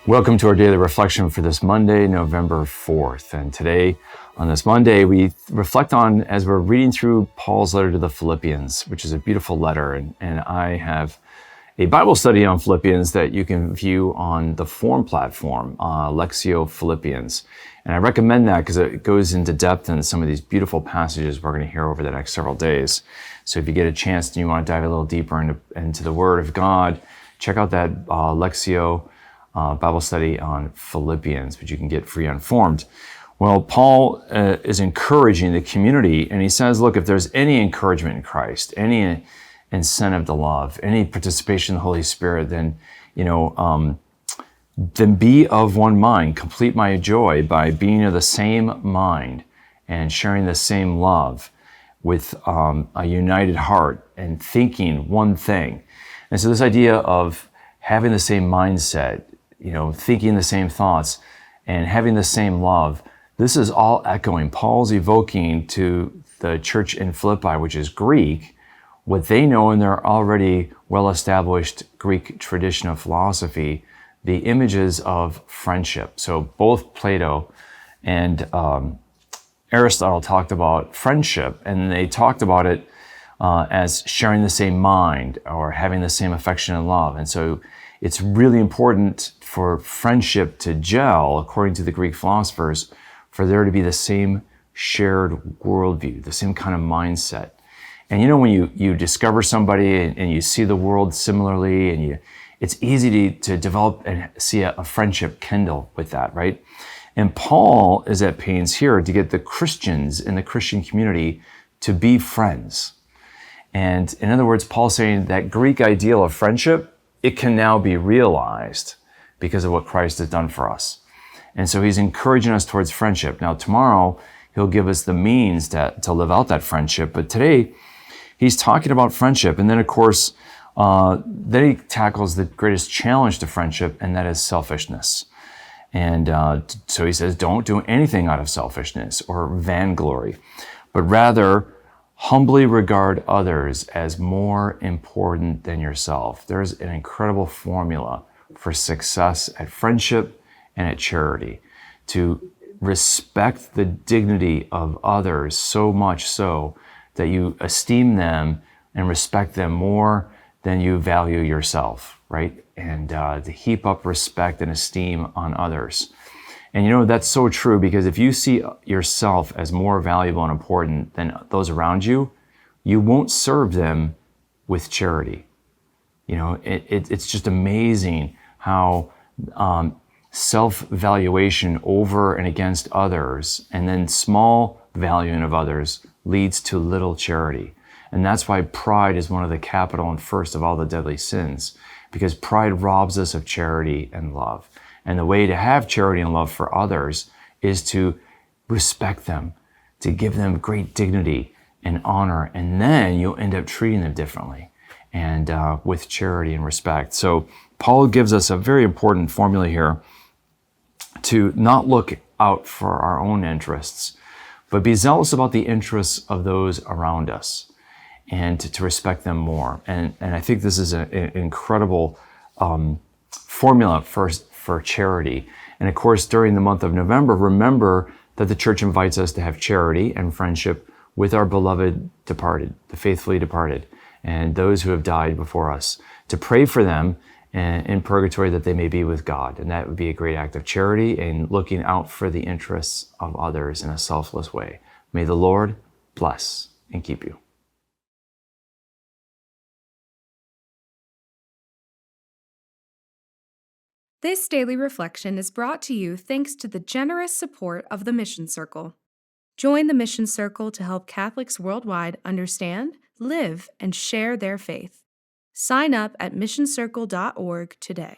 Welcome to our daily reflection for this Monday, November 4th. And today, on this Monday, we reflect on, as we're reading through Paul's letter to the Philippians, which is a beautiful letter. And I have a Bible study on Philippians that you can view on the Form platform, Lectio Philippians. And I recommend that because it goes into depth in some of these beautiful passages we're going to hear over the next several days. So if you get a chance and you want to dive a little deeper into the Word of God, check out that Lectio Bible study on Philippians, which you can get free on Formed. Well, Paul is encouraging the community, and he says, look, if there's any encouragement in Christ, any incentive to love, any participation in the Holy Spirit, then, then be of one mind, complete my joy by being of the same mind and sharing the same love with a united heart and thinking one thing. And so this idea of having the same mindset, thinking the same thoughts and having the same love, this is all echoing. Paul's evoking to the church in Philippi, which is Greek, what they know in their already well-established Greek tradition of philosophy, the images of friendship. So both Plato and Aristotle talked about friendship, and they talked about it as sharing the same mind or having the same affection and love. And so it's really important for friendship to gel, according to the Greek philosophers, for there to be the same shared worldview, the same kind of mindset. And when you discover somebody and you see the world similarly, and it's easy to develop and see a friendship kindle with that, right? And Paul is at pains here to get the Christians in the Christian community to be friends. And in other words, Paul's saying that Greek ideal of friendship, it can now be realized because of what Christ has done for us. And so he's encouraging us towards friendship. Now, tomorrow, he'll give us the means to live out that friendship. But today, he's talking about friendship. And then, of course, then he tackles the greatest challenge to friendship, and that is selfishness. And so he says, don't do anything out of selfishness or vainglory, but rather humbly regard others as more important than yourself. There's an incredible formula for success at friendship and at charity, to respect the dignity of others so much so that you esteem them and respect them more than you value yourself, right? And to heap up respect and esteem on others. And that's so true, because if you see yourself as more valuable and important than those around you, you won't serve them with charity. It's just amazing how self-valuation over and against others, and then small valuing of others, leads to little charity. And that's why pride is one of the capital and first of all the deadly sins, because pride robs us of charity and love. And the way to have charity and love for others is to respect them, to give them great dignity and honor, and then you'll end up treating them differently and with charity and respect. So Paul gives us a very important formula here to not look out for our own interests, but be zealous about the interests of those around us and to respect them more. And I think this is an incredible formula for charity. And of course, during the month of November, remember that the church invites us to have charity and friendship with our beloved departed, the faithfully departed, and those who have died before us, to pray for them in purgatory that they may be with God. And that would be a great act of charity and looking out for the interests of others in a selfless way. May the Lord bless and keep you. This daily reflection is brought to you thanks to the generous support of the Mission Circle. Join the Mission Circle to help Catholics worldwide understand, live, and share their faith. Sign up at missioncircle.org today.